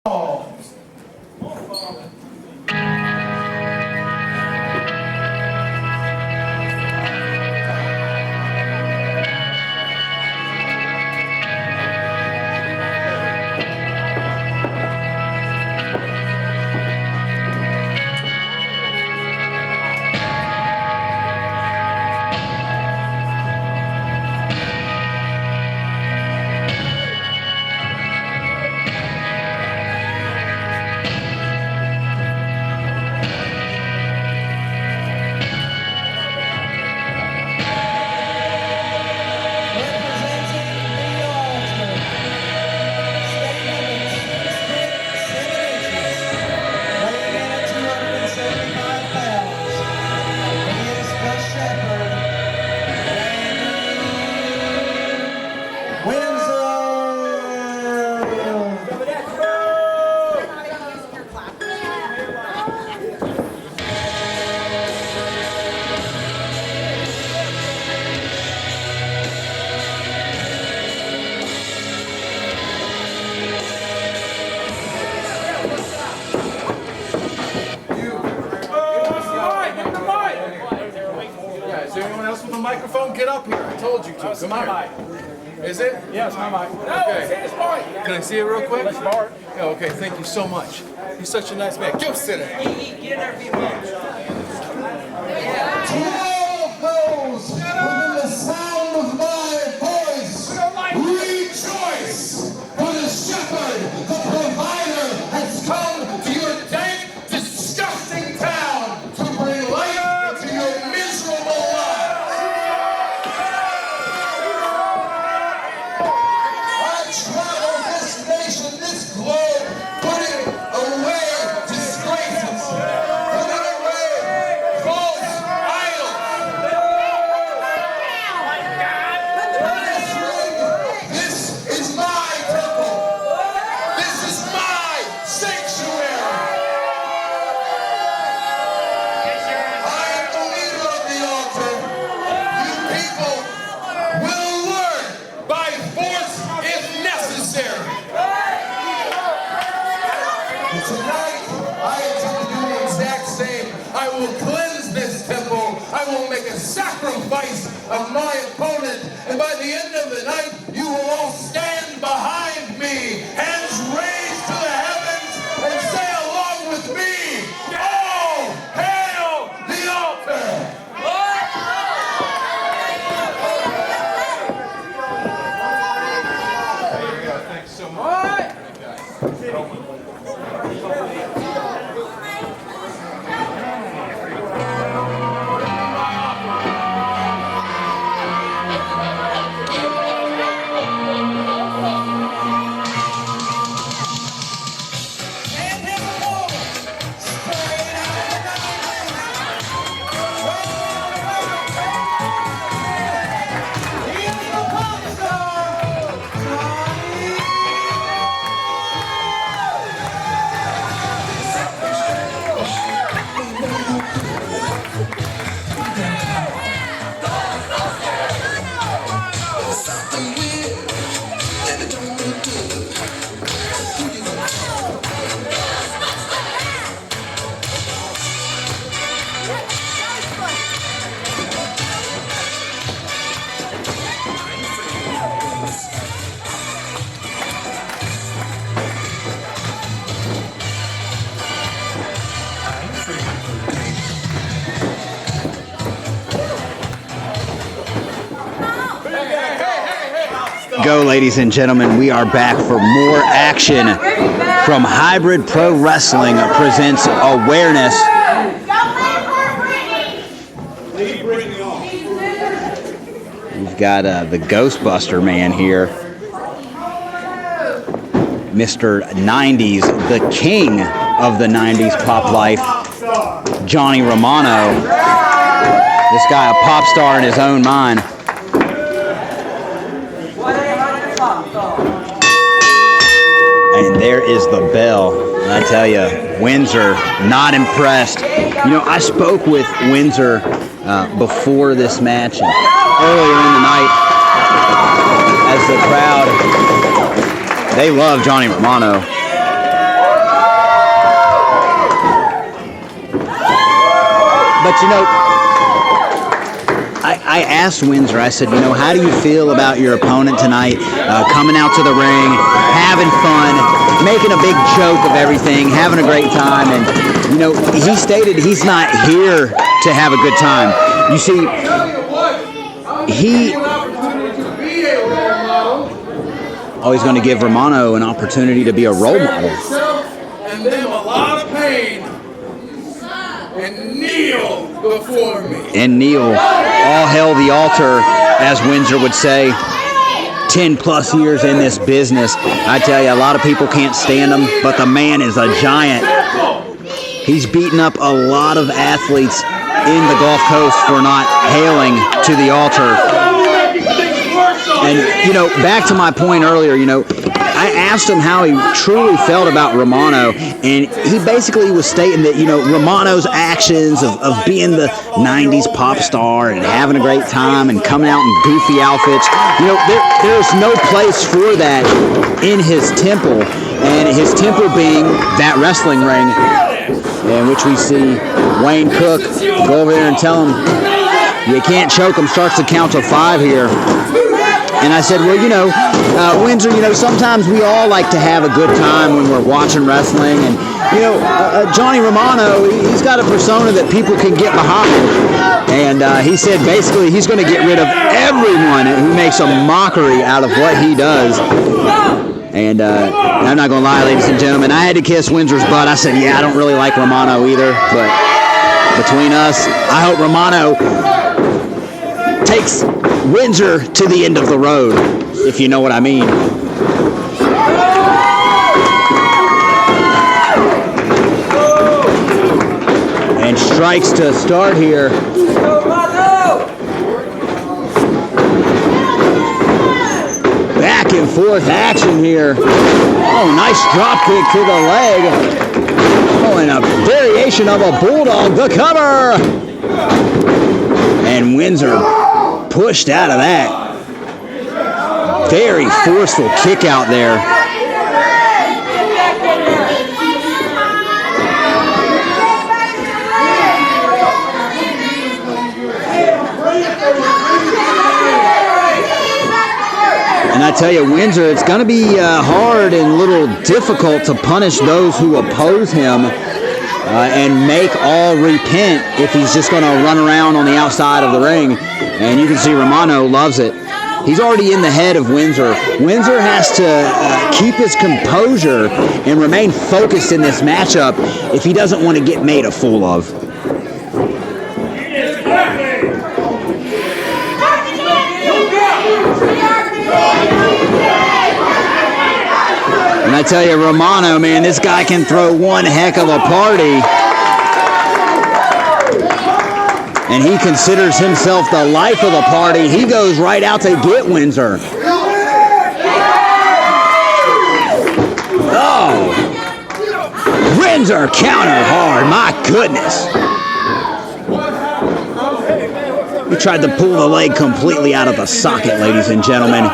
Is there anyone else with a microphone? Get up here. I told you to. Come here. Is it? Yeah, it's my mic. Okay. Can I see it real quick? Yeah, okay, thank you so much. You're such a nice man. Go sit down. To all those within the sound of my voice, rejoice! For the shepherd, the provider, has come to your dank, disgusting town to bring light into your miserable life. I travel this nation, this globe, putting away disgraces, putting away false idols. This is my temple. This is my sanctuary. I am the leader of the altar. You people will learn by force if necessary. And tonight, I intend to do the exact same. I will cleanse this temple. I will make a sacrifice of my opponent. And by the end of the night, you will all stand behind me, hands raised to the heavens, and say along with me, "All hail the altar!" There you go. Thanks so much. Go, ladies and gentlemen. We are back for more action from Hybrid Pro Wrestling presents Awareness. We've got the Ghostbuster man here, Mr. 90s, the king of the 90s pop life, Johnny Romano. This guy a pop star in his own mind. And there is the bell. And I tell you, Windsor, not impressed. You know, I spoke with Windsor before this match and earlier in the night as the crowd, they love Johnny Romano. But, you know, I asked Windsor, I said, you know, how do you feel about your opponent tonight, coming out to the ring, having fun, making a big joke of everything, having a great time? And, you know, he stated he's not here to have a good time. You see, he always going to give Romano an opportunity to be a role model. And them a lot of pain. And kneel before me. And kneel. All hail the altar, as Windsor would say. 10 plus years in this business. I tell you, a lot of people can't stand him, but the man is a giant. He's beaten up a lot of athletes in the Gulf Coast for not hailing to the altar. And, you know, back to my point earlier, you know, I asked him how he truly felt about Romano, and he basically was stating that, you know, Romano's actions of being the 90s pop star and having a great time and coming out in goofy outfits, you know, there's no place for that in his temple, and his temple being that wrestling ring, in which we see Wayne Cook go over there and tell him, you can't choke him, starts to count to 5 here. And I said, well, you know, Windsor, you know, sometimes we all like to have a good time when we're watching wrestling. And, you know, Johnny Romano, he's got a persona that people can get behind. And he said basically he's going to get rid of everyone who makes a mockery out of what he does. And I'm not going to lie, ladies and gentlemen, I had to kiss Windsor's butt. I said, yeah, I don't really like Romano either. But between us, I hope Romano takes Windsor to the end of the road, if you know what I mean. And strikes to start here. Back and forth action here. Oh, nice drop kick to the leg. Oh, and a variation of a bulldog, the cover. And Windsor pushed out of that. Very forceful kick out there. And I tell you, Windsor, it's going to be hard and a little difficult to punish those who oppose him and make all repent if he's just going to run around on the outside of the ring. And you can see Romano loves it. He's already in the head of Windsor. Windsor has to keep his composure and remain focused in this matchup if he doesn't want to get made a fool of. And I tell you, Romano, man, this guy can throw one heck of a party. And he considers himself the life of the party. He goes right out to get Windsor. Oh. Windsor counter hard. My goodness. He tried to pull the leg completely out of the socket, ladies and gentlemen.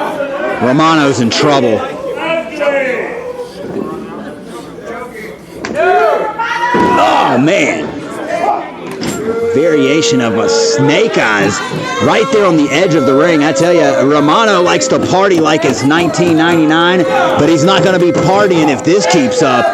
Romano's in trouble. Oh, man. Variation of a snake eyes right there on the edge of the ring. I tell you, Romano likes to party like it's 1999, but he's not going to be partying if this keeps up.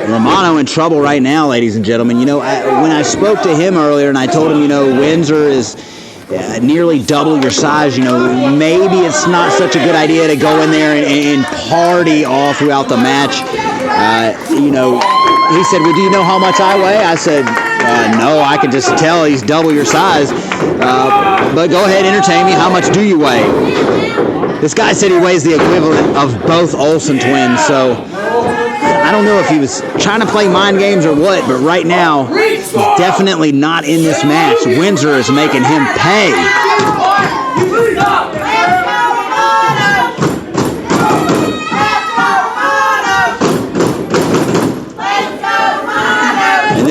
Romano in trouble right now, ladies and gentlemen. You know, when I spoke to him earlier and I told him, you know, Windsor is nearly double your size, you know, maybe it's not such a good idea to go in there and party all throughout the match. You know, he said, well, do you know how much I weigh? I said, no, I can just tell he's double your size. But go ahead, entertain me. How much do you weigh? This guy said he weighs the equivalent of both Olsen twins, so I don't know if he was trying to play mind games or what, but right now, he's definitely not in this match. Windsor is making him pay.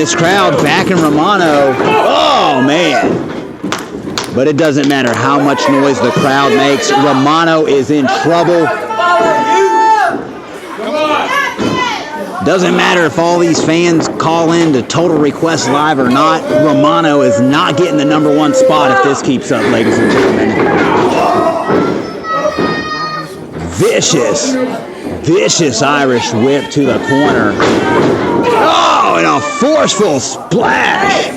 this crowd backing Romano. Oh, man. But it doesn't matter how much noise the crowd makes. Romano is in trouble. Doesn't matter if all these fans call in to Total Request Live or not. Romano is not getting the #1 spot if this keeps up, ladies and gentlemen. Vicious Irish whip to the corner. Oh, and a forceful splash.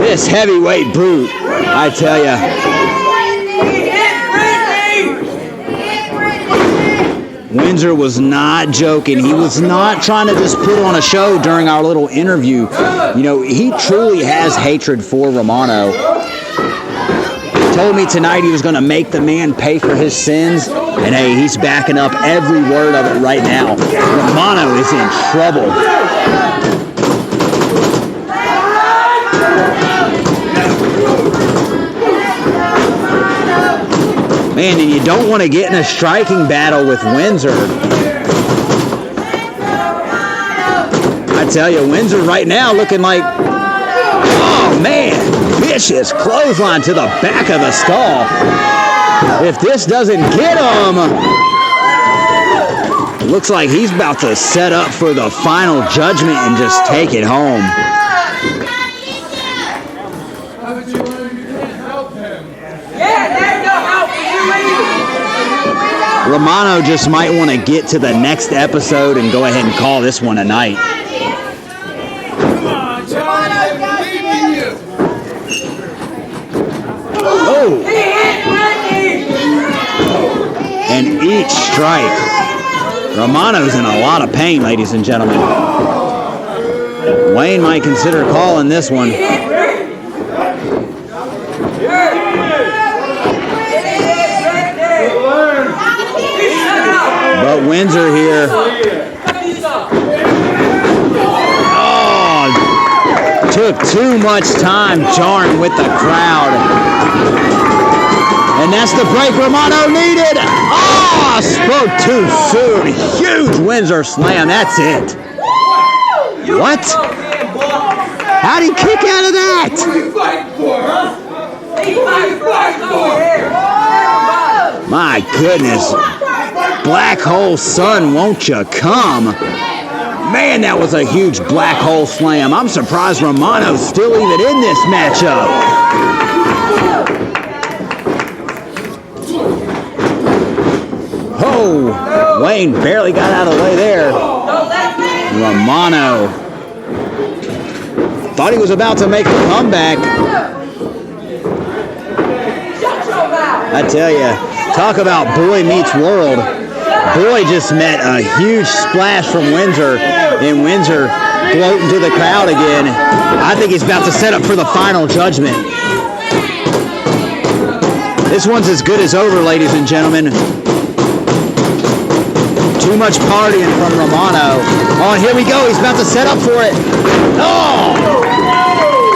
This heavyweight brute, I tell ya. Windsor was not joking. He was not trying to just put on a show during our little interview. You know, he truly has hatred for Romano. He told me tonight he was going to make the man pay for his sins. And hey, he's backing up every word of it right now. Romano is in trouble. Man, and you don't want to get in a striking battle with Windsor. I tell you, Windsor right now looking like, oh man, vicious clothesline to the back of the skull. If this doesn't get him, looks like he's about to set up for the final judgment and just take it home. Romano just might want to get to the next episode and go ahead and call this one a night. Oh! And each strike. Romano's in a lot of pain, ladies and gentlemen. Wayne might consider calling this one. But Windsor here. Oh, took too much time jarring with the crowd. And that's the break Romano needed. Oh, spoke too soon. Huge Windsor slam. That's it. What? How'd he kick out of that? What are you fighting for, huh? What are you fighting for? My goodness. Black hole son, won't you come? Man, that was a huge black hole slam. I'm surprised Romano's still even in this matchup. Oh, Wayne barely got out of the way there. Romano thought he was about to make a comeback. I tell you, talk about boy meets world. Boy just met a huge splash from Windsor, and Windsor floating to the crowd again. I think he's about to set up for the final judgment. This one's as good as over, ladies and gentlemen. Too much partying from Romano. Oh, here we go. He's about to set up for it. Oh!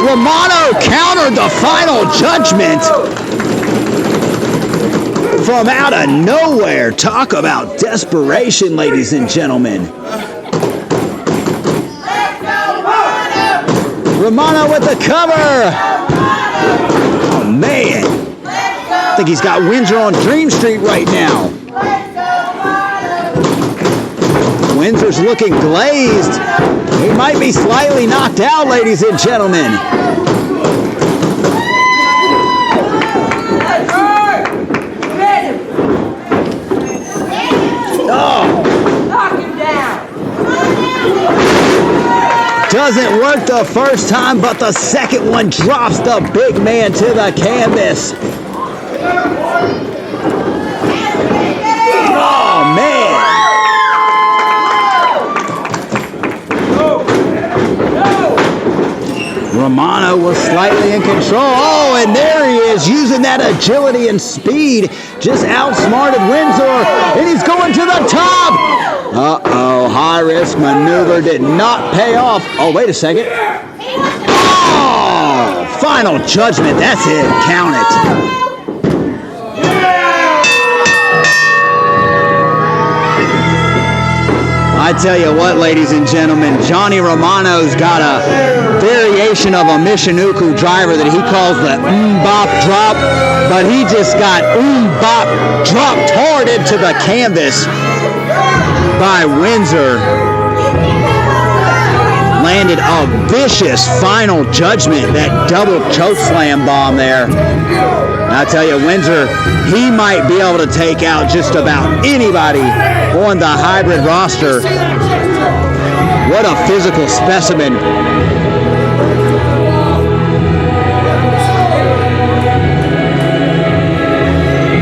Romano countered the final judgment. From out of nowhere. Talk about desperation, ladies and gentlemen. Romano with the cover. Oh, man. I think he's got Windsor on Dream Street right now. Windsor's looking glazed. He might be slightly knocked out, ladies and gentlemen. Doesn't work the first time, but the second one drops the big man to the canvas. Oh, man. Romano was slightly in control. Oh, and there he is, using that agility and speed. Just outsmarted Windsor, and he's going to the top. Uh-oh, high-risk maneuver did not pay off. Oh, wait a second. Oh, final judgment. That's it. Count it. I tell you what, ladies and gentlemen, Johnny Romano's got a variation of a Michinoku driver that he calls the bop drop, but he just got bop dropped hard into the canvas by Windsor. Landed a vicious final judgment, that double choke slam bomb there. And I tell you, Windsor, he might be able to take out just about anybody on the hybrid roster. What a physical specimen.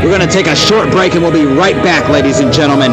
We're going to take a short break and we'll be right back, ladies and gentlemen.